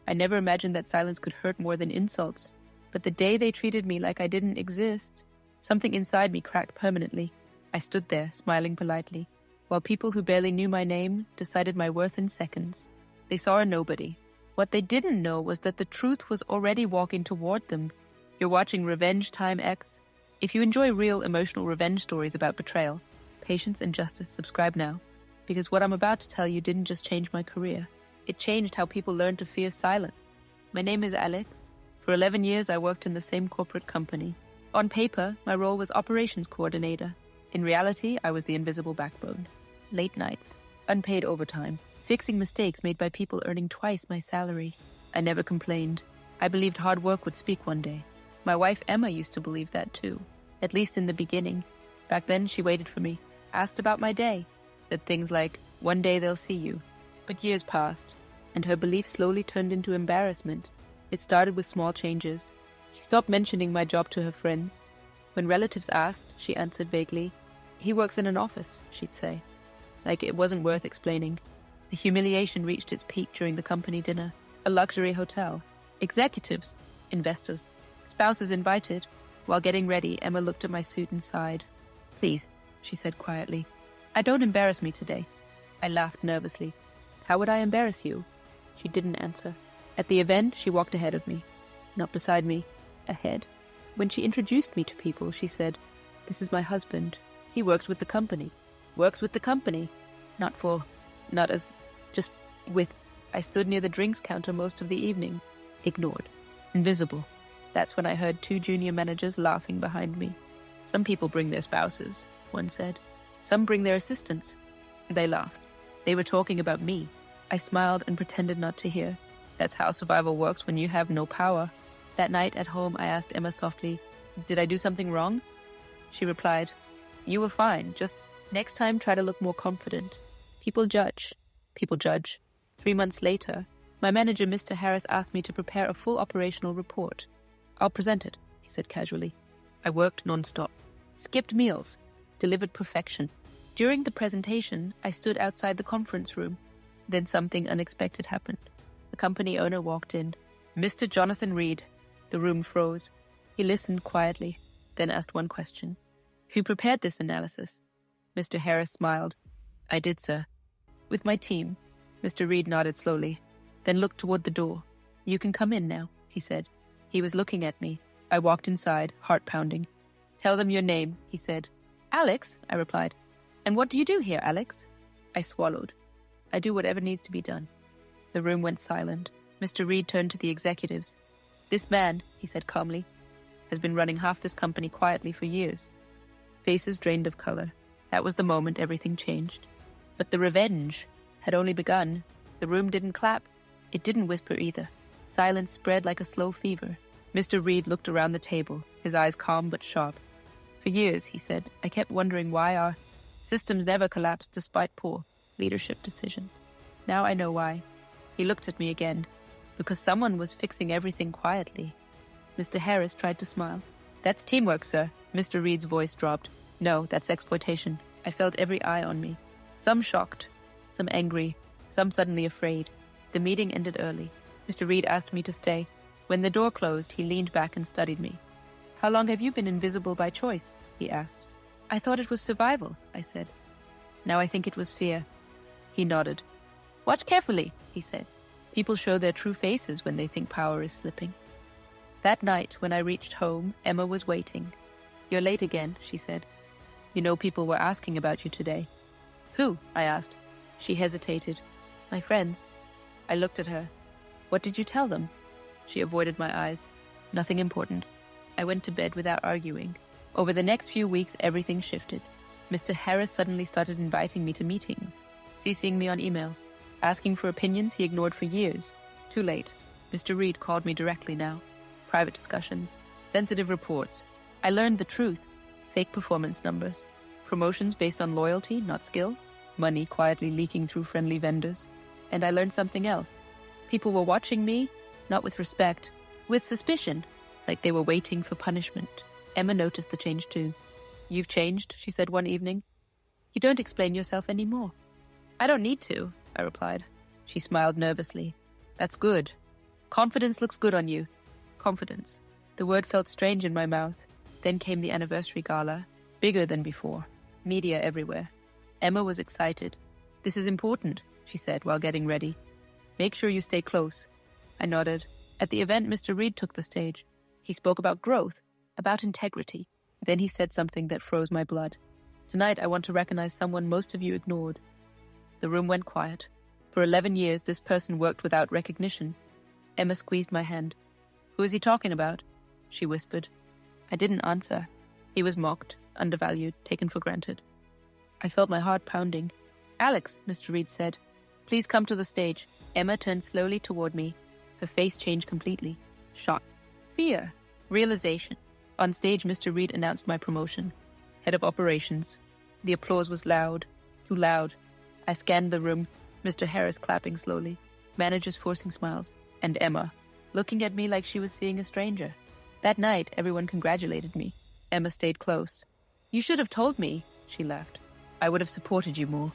I never imagined that silence could hurt more than insults. But the day they treated me like I didn't exist, something inside me cracked permanently. I stood there, smiling politely, while people who barely knew my name decided my worth in seconds. They saw a nobody. What they didn't know was that the truth was already walking toward them. You're watching Revenge Time X. If you enjoy real emotional revenge stories about betrayal, patience, and justice, subscribe now. Because what I'm about to tell you didn't just change my career. It changed how people learned to fear silence. My name is Alex. For 11 years, I worked in the same corporate company. On paper, my role was operations coordinator. In reality, I was the invisible backbone. Late nights, unpaid overtime, fixing mistakes made by people earning twice my salary. I never complained. I believed hard work would speak one day. My wife Emma used to believe that too, at least in the beginning. Back then, she waited for me, asked about my day, said things like, "One day they'll see you." But years passed, and her belief slowly turned into embarrassment. It started with small changes. She stopped mentioning my job to her friends. When relatives asked, she answered vaguely. "He works in an office," she'd say. Like it wasn't worth explaining. The humiliation reached its peak during the company dinner, a luxury hotel. Executives, investors, spouses invited. While getting ready, Emma looked at my suit and sighed. "Please," she said quietly. "I don't embarrass me today." I laughed nervously. "How would I embarrass you?" She didn't answer. At the event, she walked ahead of me. Not beside me, ahead. When she introduced me to people, she said, "This is my husband. He works with the company." Works with the company. Just with. I stood near the drinks counter most of the evening. Ignored. Invisible. That's when I heard 2 junior managers laughing behind me. "Some people bring their spouses," one said. "Some bring their assistants." They laughed. They were talking about me. I smiled and pretended not to hear. That's how survival works when you have no power. That night at home, I asked Emma softly, "Did I do something wrong?" She replied, "You were fine. Just next time try to look more confident. People judge. People judge." 3 months later, my manager, Mr. Harris, asked me to prepare a full operational report. "I'll present it," he said casually. I worked non-stop, skipped meals, delivered perfection. During the presentation, I stood outside the conference room. Then something unexpected happened. The company owner walked in. "Mr. Jonathan Reed." The room froze. He listened quietly, then asked one question. "Who prepared this analysis?" Mr. Harris smiled. "I did, sir." "With my team." Mr. Reed nodded slowly, then looked toward the door. "You can come in now," he said. He was looking at me. I walked inside, heart pounding. "Tell them your name," he said. "Alex," I replied. "And what do you do here, Alex?" I swallowed. "I do whatever needs to be done." The room went silent. Mr. Reed turned to the executives. "This man," he said calmly, "has been running half this company quietly for years." Faces drained of color. That was the moment everything changed. But the revenge had only begun. The room didn't clap. It didn't whisper either. Silence spread like a slow fever. Mr. Reed looked around the table, his eyes calm but sharp. "For years," he said, "I kept wondering why our systems never collapsed despite poor leadership decisions. Now I know why." He looked at me again. "Because someone was fixing everything quietly." Mr. Harris tried to smile. "That's teamwork, sir." Mr. Reed's voice dropped. "No, that's exploitation." I felt every eye on me. Some shocked, some angry, some suddenly afraid. The meeting ended early. Mr. Reed asked me to stay. When the door closed, he leaned back and studied me. "How long have you been invisible by choice?" he asked. "I thought it was survival," I said. "Now I think it was fear." He nodded. "Watch carefully," he said. "People show their true faces when they think power is slipping." That night, when I reached home, Emma was waiting. "You're late again," she said. "You know people were asking about you today." "Who?" I asked. She hesitated. "My friends." I looked at her. "What did you tell them?" She avoided my eyes. "Nothing important." I went to bed without arguing. Over the next few weeks, everything shifted. Mr. Harris suddenly started inviting me to meetings, CCing me on emails, asking for opinions he ignored for years. Too late. Mr. Reed called me directly now. Private discussions, sensitive reports. I learned the truth. Fake performance numbers. Promotions based on loyalty, not skill. Money quietly leaking through friendly vendors. And I learned something else. People were watching me, not with respect, with suspicion, like they were waiting for punishment. Emma noticed the change too. "You've changed," she said one evening. "You don't explain yourself anymore." "I don't need to," I replied. She smiled nervously. "That's good." Confidence looks good on you. Confidence. The word felt strange in my mouth. Then came the anniversary gala, bigger than before. Media everywhere. Emma was excited. This is important, she said while getting ready. Make sure you stay close. I nodded. At the event, Mr. Reed took the stage. He spoke about growth, about integrity. Then he said something that froze my blood. Tonight, I want to recognize someone most of you ignored. The room went quiet. For 11 years, this person worked without recognition. Emma squeezed my hand. Who is he talking about? She whispered. I didn't answer. He was mocked, undervalued, taken for granted. I felt my heart pounding. Alex, Mr. Reed said. Please come to the stage. Emma turned slowly toward me. Her face changed completely. Shock. Fear. Realization. On stage, Mr. Reed announced my promotion. Head of operations. The applause was loud. Too loud. I scanned the room. Mr. Harris clapping slowly. Managers forcing smiles. And Emma, looking at me like she was seeing a stranger. That night, everyone congratulated me. Emma stayed close. You should have told me, she laughed. I would have supported you more.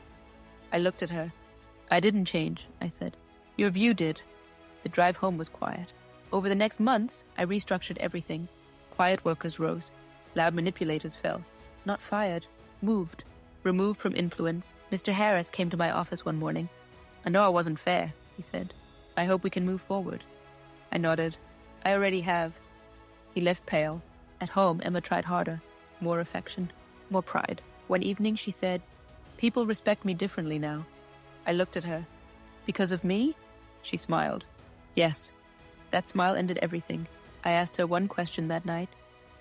I looked at her. I didn't change, I said. Your view did. The drive home was quiet. Over the next months, I restructured everything. Quiet workers rose. Loud manipulators fell. Not fired, moved. Removed from influence. Mr. Harris came to my office one morning. I know I wasn't fair, he said. I hope we can move forward. I nodded. I already have. He left pale. At home, Emma tried harder. More affection. More pride. One evening, she said, People respect me differently now. I looked at her. Because of me? She smiled. Yes. That smile ended everything. I asked her one question that night.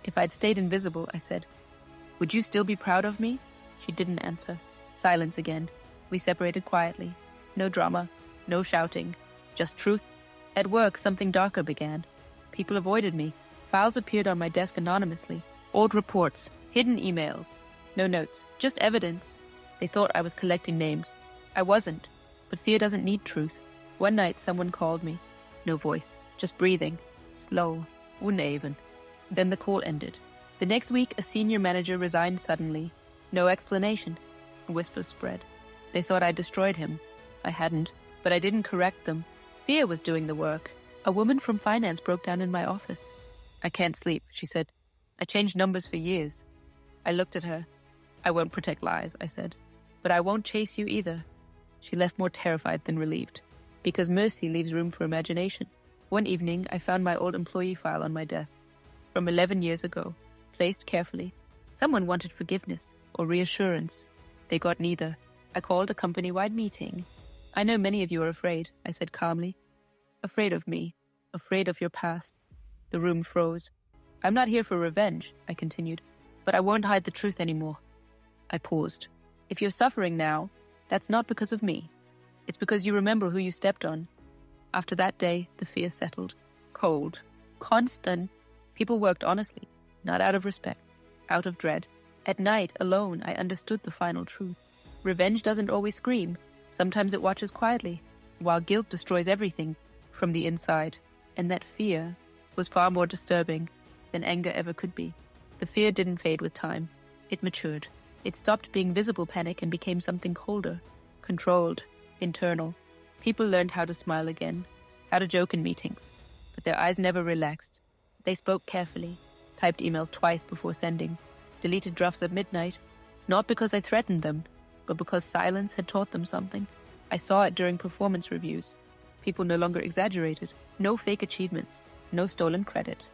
If I'd stayed invisible, I said, would you still be proud of me? She didn't answer. Silence again. We separated quietly. No drama. No shouting. Just truth. At work, something darker began. People avoided me. Files appeared on my desk anonymously. Old reports. Hidden emails. No notes. Just evidence. They thought I was collecting names. I wasn't. But fear doesn't need truth. One night, someone called me. No voice. Just breathing. Slow. Uneven. Then the call ended. The next week, a senior manager resigned suddenly. No explanation. Whispers spread. They thought I destroyed him. I hadn't. But I didn't correct them. Fear was doing the work. A woman from finance broke down in my office. I can't sleep, she said. I changed numbers for years. I looked at her. I won't protect lies, I said. But I won't chase you either. She left more terrified than relieved. Because mercy leaves room for imagination. One evening, I found my old employee file on my desk. From 11 years ago. Placed carefully. Someone wanted forgiveness or reassurance. They got neither. I called a company-wide meeting. I know many of you are afraid, I said calmly. Afraid of me. Afraid of your past. The room froze. I'm not here for revenge, I continued. But I won't hide the truth anymore. I paused. If you're suffering now, that's not because of me. It's because you remember who you stepped on. After that day, the fear settled. Cold. Constant. People worked honestly. Not out of respect. Out of dread. At night, alone, I understood the final truth. Revenge doesn't always scream. Sometimes it watches quietly, while guilt destroys everything from the inside. And that fear was far more disturbing than anger ever could be. The fear didn't fade with time. It matured. It stopped being visible panic and became something colder, controlled, internal. People learned how to smile again, how to joke in meetings, but their eyes never relaxed. They spoke carefully, typed emails twice before sending, deleted drafts at midnight, not because I threatened them, but because silence had taught them something. I saw it during performance reviews. People no longer exaggerated. No fake achievements. No stolen credit.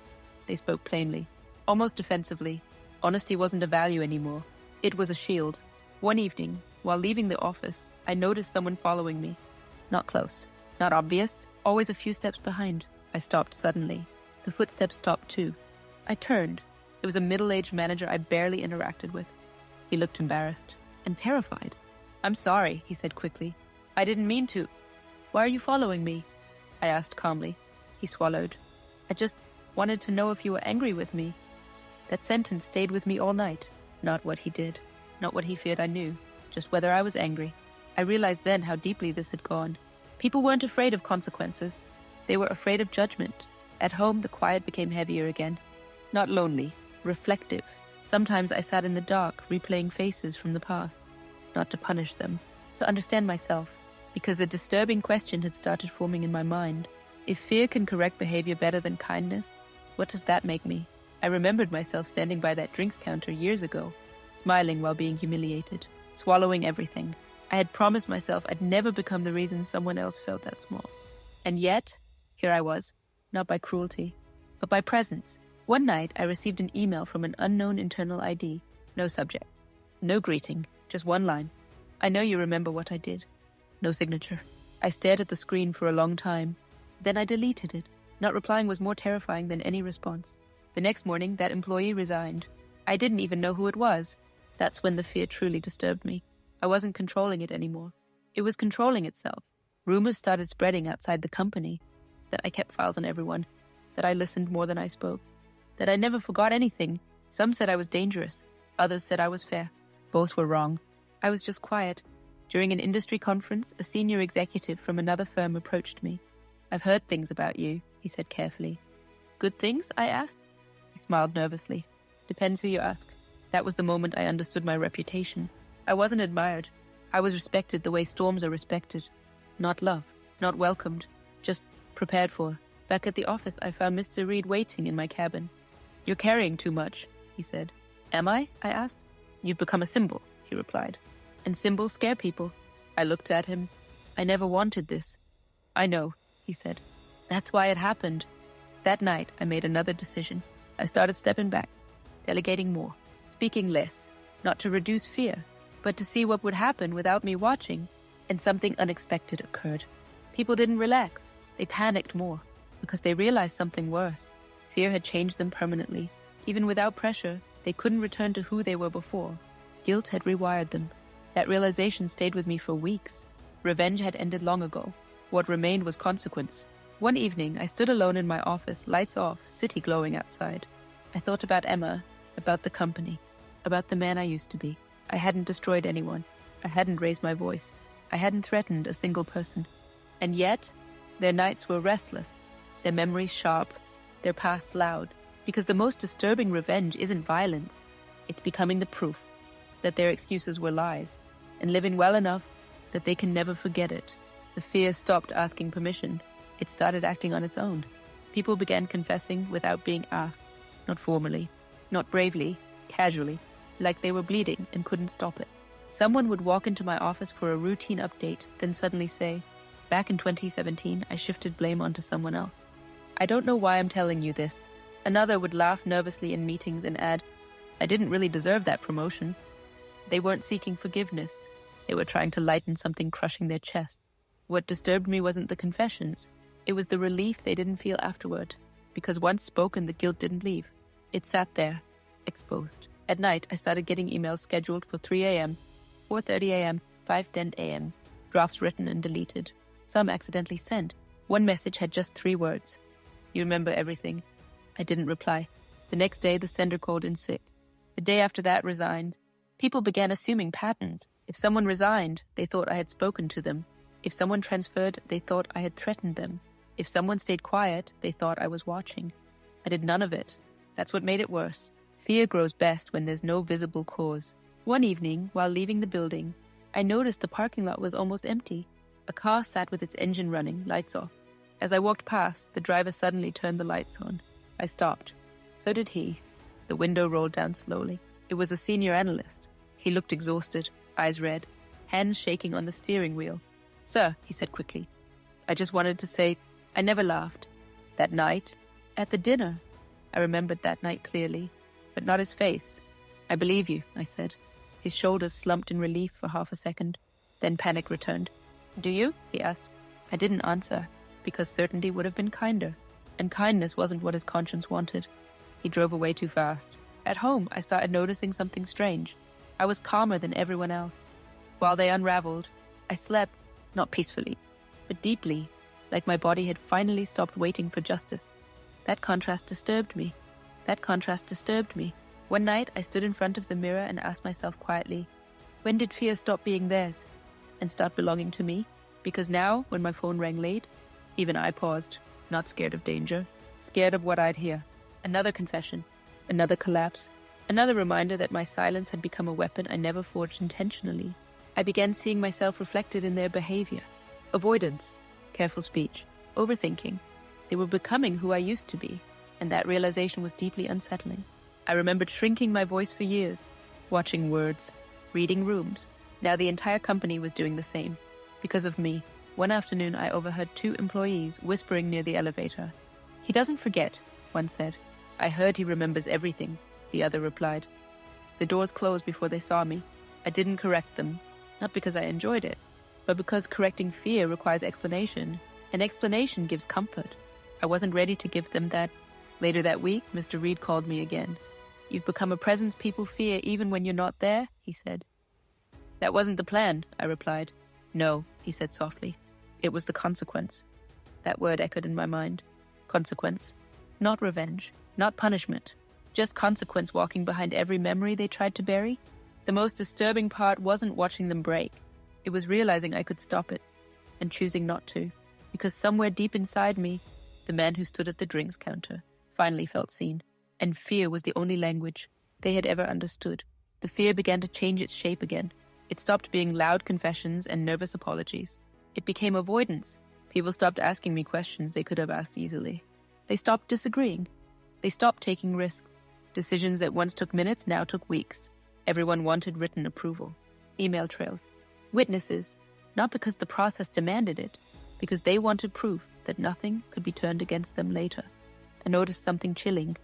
They spoke plainly, almost defensively. Honesty wasn't a value anymore. It was a shield. One evening, while leaving the office, I noticed someone following me. Not close. Not obvious. Always a few steps behind. I stopped suddenly. The footsteps stopped too. I turned. It was a middle-aged manager I barely interacted with. He looked embarrassed and terrified. I'm sorry, he said quickly. I didn't mean to. Why are you following me? I asked calmly. He swallowed. I just wanted to know if you were angry with me. That sentence stayed with me all night. Not what he did. Not what he feared I knew. Just whether I was angry. I realized then how deeply this had gone. People weren't afraid of consequences. They were afraid of judgment. At home, the quiet became heavier again. Not lonely. Reflective. Sometimes I sat in the dark, replaying faces from the past. Not to punish them. To understand myself. Because a disturbing question had started forming in my mind. If fear can correct behavior better than kindness, what does that make me? I remembered myself standing by that drinks counter years ago, smiling while being humiliated, swallowing everything. I had promised myself I'd never become the reason someone else felt that small. And yet, here I was, not by cruelty, but by presence. One night, I received an email from an unknown internal ID. No subject, no greeting, just one line. I know you remember what I did. No signature. I stared at the screen for a long time. Then I deleted it. Not replying was more terrifying than any response. The next morning, that employee resigned. I didn't even know who it was. That's when the fear truly disturbed me. I wasn't controlling it anymore. It was controlling itself. Rumors started spreading outside the company. That I kept files on everyone. That I listened more than I spoke. That I never forgot anything. Some said I was dangerous. Others said I was fair. Both were wrong. I was just quiet. During an industry conference, a senior executive from another firm approached me. I've heard things about you, he said carefully. Good things? I asked. He smiled nervously. Depends who you ask. That was the moment I understood my reputation. I wasn't admired. I was respected the way storms are respected. Not loved, not welcomed, just prepared for. Back at the office, I found Mr. Reed waiting in my cabin. You're carrying too much, he said. Am I? I asked. You've become a symbol, he replied. And symbols scare people. I looked at him. I never wanted this. I know, he said. That's why it happened. That night, I made another decision. I started stepping back, delegating more, speaking less, not to reduce fear, but to see what would happen without me watching. And something unexpected occurred. People didn't relax. They panicked more, because they realized something worse. Fear had changed them permanently. Even without pressure, they couldn't return to who they were before. Guilt had rewired them. That realization stayed with me for weeks. Revenge had ended long ago. What remained was consequence. One evening, I stood alone in my office, lights off, city glowing outside. I thought about Emma, about the company, about the man I used to be. I hadn't destroyed anyone. I hadn't raised my voice. I hadn't threatened a single person. And yet, their nights were restless, their memories sharp, their pasts loud. Because the most disturbing revenge isn't violence. It's becoming the proof that their excuses were lies, and living well enough that they can never forget it. The fear stopped asking permission. It started acting on its own. People began confessing without being asked, not formally, not bravely, casually, like they were bleeding and couldn't stop it. Someone would walk into my office for a routine update, then suddenly say, back in 2017, I shifted blame onto someone else. I don't know why I'm telling you this. Another would laugh nervously in meetings and add, I didn't really deserve that promotion. They weren't seeking forgiveness. They were trying to lighten something crushing their chest. What disturbed me wasn't the confessions. It was the relief they didn't feel afterward. Because once spoken, the guilt didn't leave. It sat there, exposed. At night, I started getting emails scheduled for 3 a.m., 4:30 a.m., 5:10 a.m., drafts written and deleted. Some accidentally sent. One message had just 3 words. You remember everything. I didn't reply. The next day, the sender called in sick. The day after that, resigned. People began assuming patterns. If someone resigned, they thought I had spoken to them. If someone transferred, they thought I had threatened them. If someone stayed quiet, they thought I was watching. I did none of it. That's what made it worse. Fear grows best when there's no visible cause. One evening, while leaving the building, I noticed the parking lot was almost empty. A car sat with its engine running, lights off. As I walked past, the driver suddenly turned the lights on. I stopped. So did he. The window rolled down slowly. It was a senior analyst. He looked exhausted, eyes red, hands shaking on the steering wheel. Sir, he said quickly, I just wanted to say, I never laughed. That night, at the dinner. I remembered that night clearly, but not his face. I believe you, I said. His shoulders slumped in relief for half a second. Then panic returned. Do you? He asked. I didn't answer, because certainty would have been kinder. And kindness wasn't what his conscience wanted. He drove away too fast. At home, I started noticing something strange. I was calmer than everyone else. While they unraveled, I slept, not peacefully, but deeply, like my body had finally stopped waiting for justice. That contrast disturbed me. One night, I stood in front of the mirror and asked myself quietly, when did fear stop being theirs and start belonging to me? Because now, when my phone rang late, even I paused, not scared of danger, scared of what I'd hear. Another confession, another collapse, another reminder that my silence had become a weapon I never forged intentionally. I began seeing myself reflected in their behavior. Avoidance, careful speech, overthinking, They were becoming who I used to be, and that realization was deeply unsettling. I remembered shrinking my voice for years, watching words, reading rooms. Now the entire company was doing the same. Because of me, one afternoon I overheard 2 employees whispering near the elevator. "He doesn't forget," one said. "I heard he remembers everything," the other replied. The doors closed before they saw me. I didn't correct them, not because I enjoyed it, but because correcting fear requires explanation, and explanation gives comfort. I wasn't ready to give them that. Later that week, Mr. Reed called me again. "You've become a presence people fear even when you're not there," he said. "That wasn't the plan," I replied. "No," he said softly. "It was the consequence." That word echoed in my mind. Consequence. Not revenge, not punishment. Just consequence walking behind every memory they tried to bury. The most disturbing part wasn't watching them break. It was realizing I could stop it, and choosing not to. Because somewhere deep inside me, the man who stood at the drinks counter finally felt seen. And fear was the only language they had ever understood. The fear began to change its shape again. It stopped being loud confessions and nervous apologies. It became avoidance. People stopped asking me questions they could have asked easily. They stopped disagreeing. They stopped taking risks. Decisions that once took minutes now took weeks. Everyone wanted written approval. Email trails. Witnesses. Not because the process demanded it, because they wanted proof that nothing could be turned against them later. I noticed something chilling.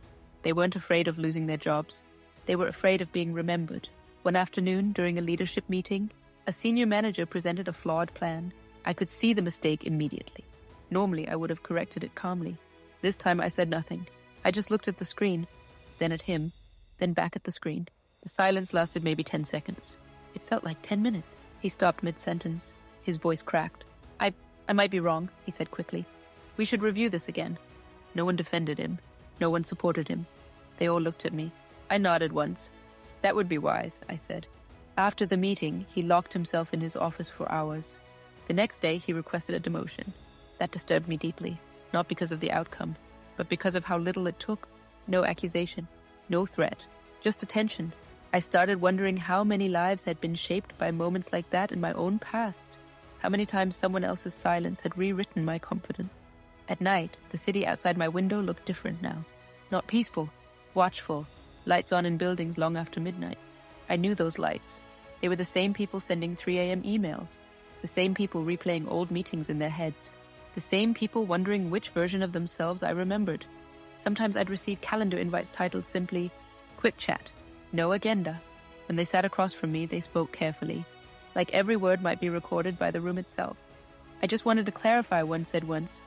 They weren't afraid of losing their jobs. They were afraid of being remembered. One afternoon, during a leadership meeting, a senior manager presented a flawed plan. I could see the mistake immediately. Normally, I would have corrected it calmly. This time, I said nothing. I just looked at the screen, then at him, then back at the screen. The silence lasted maybe 10 seconds. It felt like 10 minutes. He stopped mid-sentence. His voice cracked. I might be wrong," he said quickly. "We should review this again." No one defended him. No one supported him. They all looked at me. I nodded once. "That would be wise," I said. After the meeting, he locked himself in his office for hours. The next day, he requested a demotion. That disturbed me deeply, not because of the outcome, but because of how little it took. No accusation, no threat, just attention. I started wondering how many lives had been shaped by moments like that in my own past. How many times someone else's silence had rewritten my confidence. At night, the city outside my window looked different now. Not peaceful, watchful, lights on in buildings long after midnight. I knew those lights. They were the same people sending 3 a.m. emails, the same people replaying old meetings in their heads, the same people wondering which version of themselves I remembered. Sometimes I'd receive calendar invites titled simply, "Quick Chat," no agenda. When they sat across from me, they spoke carefully, like every word might be recorded by the room itself. "I just wanted to clarify," one said once.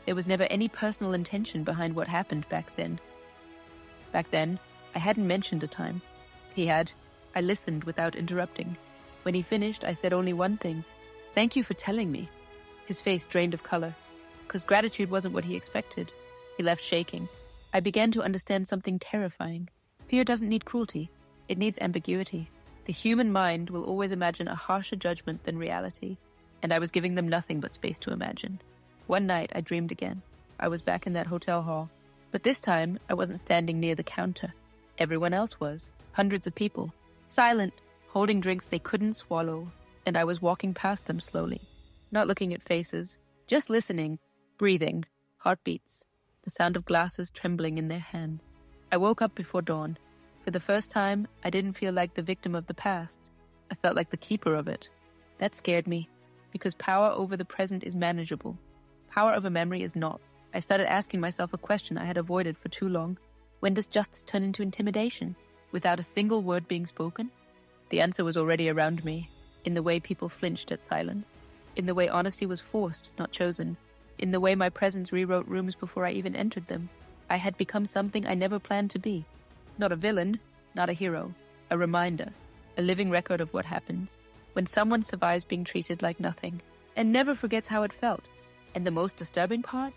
There was never any personal intention behind what happened back then. Back then, I hadn't mentioned a time. He had. I listened without interrupting. When he finished, I said only one thing. "Thank you for telling me." His face drained of color, because gratitude wasn't what he expected. He left shaking. I began to understand something terrifying. Fear doesn't need cruelty. It needs ambiguity. The human mind will always imagine a harsher judgment than reality, and I was giving them nothing but space to imagine. One night, I dreamed again. I was back in that hotel hall. But this time, I wasn't standing near the counter. Everyone else was. Hundreds of people. Silent, holding drinks they couldn't swallow. And I was walking past them slowly. Not looking at faces. Just listening. Breathing. Heartbeats. The sound of glasses trembling in their hands. I woke up before dawn. For the first time, I didn't feel like the victim of the past. I felt like the keeper of it. That scared me. Because power over the present is manageable. Power over memory is not. I started asking myself a question I had avoided for too long. When does justice turn into intimidation? Without a single word being spoken? The answer was already around me, in the way people flinched at silence, in the way honesty was forced, not chosen, in the way my presence rewrote rooms before I even entered them. I had become something I never planned to be. Not a villain, not a hero, a reminder, a living record of what happens when someone survives being treated like nothing and never forgets how it felt. And the most disturbing part?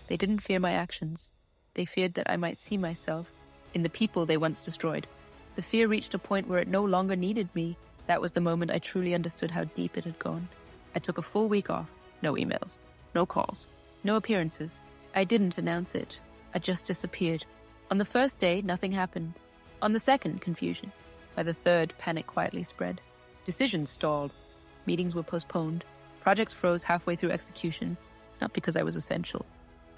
They didn't fear my actions. They feared that I might see myself in the people they once destroyed. The fear reached a point where it no longer needed me. That was the moment I truly understood how deep it had gone. I took a full week off. No emails. No calls. No appearances. I didn't announce it. I just disappeared. On the first day, nothing happened. On the second, confusion. By the third, panic quietly spread. Decisions stalled. Meetings were postponed. Projects froze halfway through execution. Not because I was essential,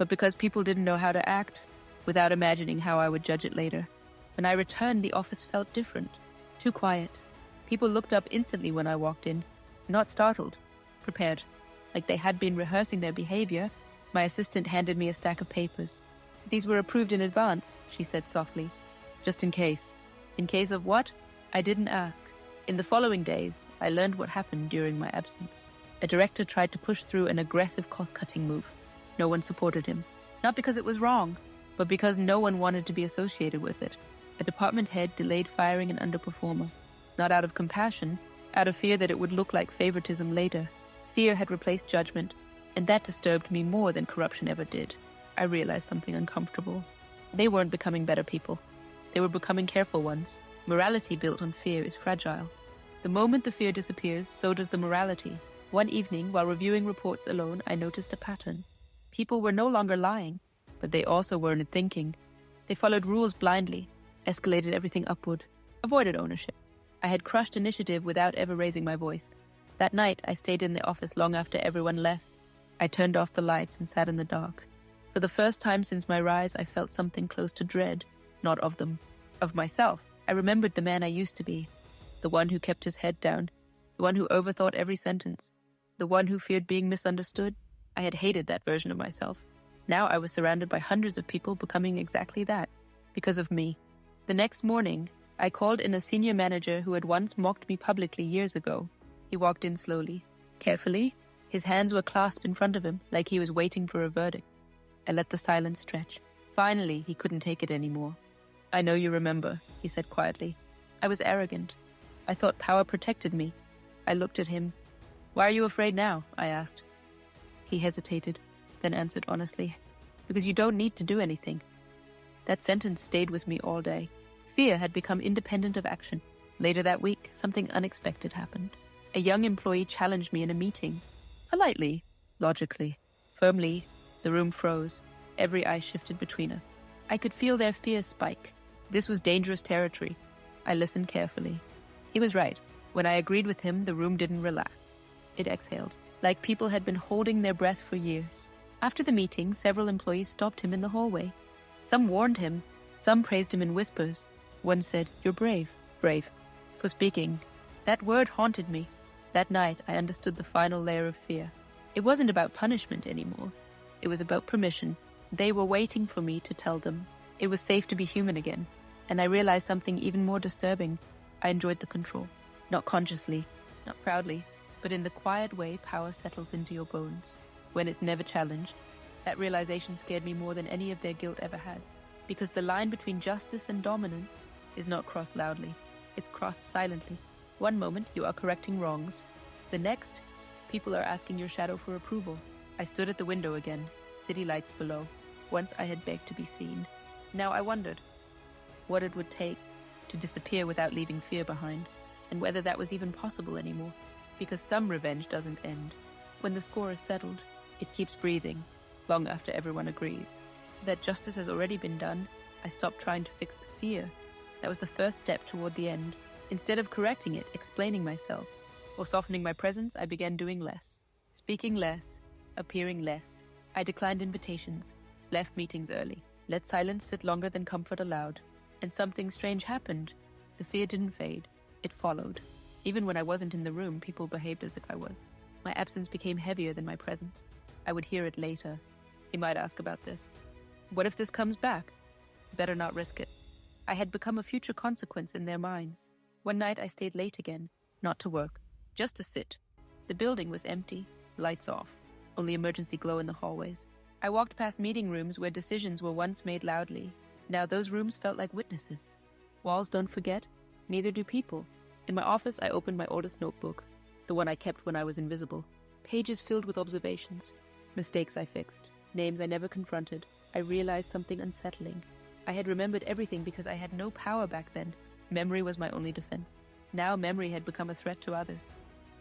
but because people didn't know how to act, without imagining how I would judge it later. When I returned, the office felt different. Too quiet. People looked up instantly when I walked in, not startled, prepared. Like they had been rehearsing their behavior. My assistant handed me a stack of papers. "These were approved in advance," she said softly. "Just in case." In case of what? I didn't ask. In the following days, I learned what happened during my absence. A director tried to push through an aggressive cost-cutting move. No one supported him. Not because it was wrong, but because no one wanted to be associated with it. A department head delayed firing an underperformer. Not out of compassion, out of fear that it would look like favoritism later. Fear had replaced judgment, and that disturbed me more than corruption ever did. I realized something uncomfortable. They weren't becoming better people. They were becoming careful ones. Morality built on fear is fragile. The moment the fear disappears, so does the morality. One evening, while reviewing reports alone, I noticed a pattern. People were no longer lying, but they also weren't thinking. They followed rules blindly, escalated everything upward, avoided ownership. I had crushed initiative without ever raising my voice. That night, I stayed in the office long after everyone left. I turned off the lights and sat in the dark. For the first time since my rise, I felt something close to dread, not of them, of myself. I remembered the man I used to be, the one who kept his head down, the one who overthought every sentence, the one who feared being misunderstood. I had hated that version of myself. Now I was surrounded by hundreds of people becoming exactly that, because of me. The next morning, I called in a senior manager who had once mocked me publicly years ago. He walked in slowly, carefully. His hands were clasped in front of him, like he was waiting for a verdict. I let the silence stretch. Finally, he couldn't take it anymore. "I know you remember," he said quietly. I was arrogant. I thought power protected me. I looked at him. "Why are you afraid now?" I asked. He hesitated, then answered honestly, "Because you don't need to do anything." That sentence stayed with me all day. Fear had become independent of action. Later that week, something unexpected happened. A young employee challenged me in a meeting. Politely, logically, firmly. The room froze. Every eye shifted between us. I could feel their fear spike. This was dangerous territory. I listened carefully. He was right. When I agreed with him, the room didn't relax. It exhaled, like people had been holding their breath for years. After the meeting, several employees stopped him in the hallway. Some warned him. Some praised him in whispers. One said, "You're brave, for speaking." That word haunted me. That night, I understood the final layer of fear. It wasn't about punishment anymore. It was about permission. They were waiting for me to tell them. It was safe to be human again. And I realized something even more disturbing. I enjoyed the control. Not consciously, not proudly, but in the quiet way power settles into your bones. When it's never challenged. That realization scared me more than any of their guilt ever had. Because the line between justice and dominance is not crossed loudly. It's crossed silently. One moment, you are correcting wrongs. The next, people are asking your shadow for approval. I stood at the window again, city lights below. Once I had begged to be seen. Now I wondered what it would take to disappear without leaving fear behind, and whether that was even possible anymore. Because some revenge doesn't end. When the score is settled, it keeps breathing, long after everyone agrees. That justice has already been done, I stopped trying to fix the fear. That was the first step toward the end. Instead of correcting it, explaining myself, or softening my presence, I began doing less. Speaking less, appearing less. I declined invitations, left meetings early, let silence sit longer than comfort allowed. And something strange happened. The fear didn't fade. It followed. Even when I wasn't in the room, people behaved as if I was. My absence became heavier than my presence. I would hear it later. He might ask about this. What if this comes back? Better not risk it. I had become a future consequence in their minds. One night I stayed late again, not to work, just to sit. The building was empty, lights off, only emergency glow in the hallways. I walked past meeting rooms where decisions were once made loudly. Now those rooms felt like witnesses. Walls don't forget, neither do people. In my office, I opened my oldest notebook, the one I kept when I was invisible. Pages filled with observations, mistakes I fixed, names I never confronted. I realized something unsettling. I had remembered everything because I had no power back then. Memory was my only defense. Now memory had become a threat to others.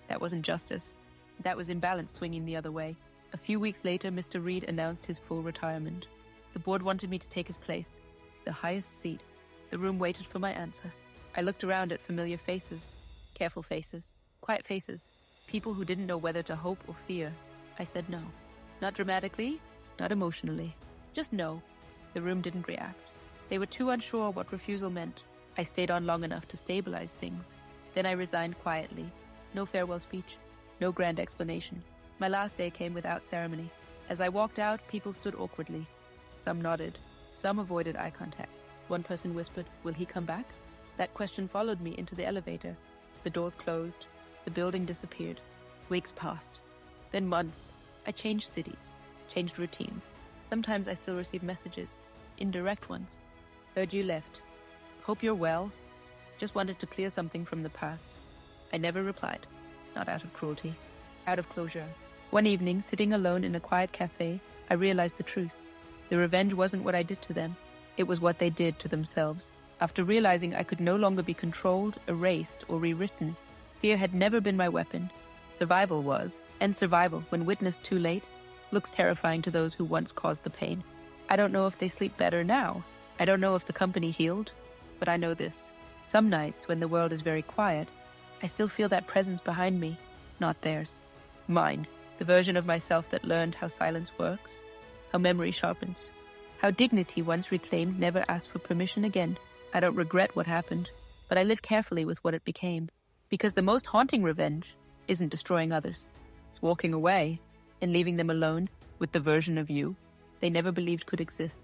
That wasn't justice. That was imbalance swinging the other way. A few weeks later, Mr. Reed announced his full retirement. The board wanted me to take his place, the highest seat. The room waited for my answer. I looked around at familiar faces, careful faces, quiet faces, people who didn't know whether to hope or fear. I said no. Not dramatically, not emotionally. Just no. The room didn't react. They were too unsure what refusal meant. I stayed on long enough to stabilize things. Then I resigned quietly. No farewell speech. No grand explanation. My last day came without ceremony. As I walked out, people stood awkwardly. Some nodded. Some avoided eye contact. One person whispered, "Will he come back?" That question followed me into the elevator. The doors closed. The building disappeared. Weeks passed. Then months. I changed cities. Changed routines. Sometimes I still receive messages. Indirect ones. "Heard you left. Hope you're well. Just wanted to clear something from the past." I never replied. Not out of cruelty. Out of closure. One evening, sitting alone in a quiet cafe, I realized the truth. The revenge wasn't what I did to them. It was what they did to themselves. After realizing I could no longer be controlled, erased, or rewritten, fear had never been my weapon. Survival was, and survival, when witnessed too late, looks terrifying to those who once caused the pain. I don't know if they sleep better now. I don't know if the company healed, but I know this. Some nights, when the world is very quiet, I still feel that presence behind me, not theirs. Mine, the version of myself that learned how silence works, how memory sharpens, how dignity once reclaimed never asked for permission again. I don't regret what happened, but I live carefully with what it became. Because the most haunting revenge isn't destroying others. It's walking away and leaving them alone with the version of you they never believed could exist.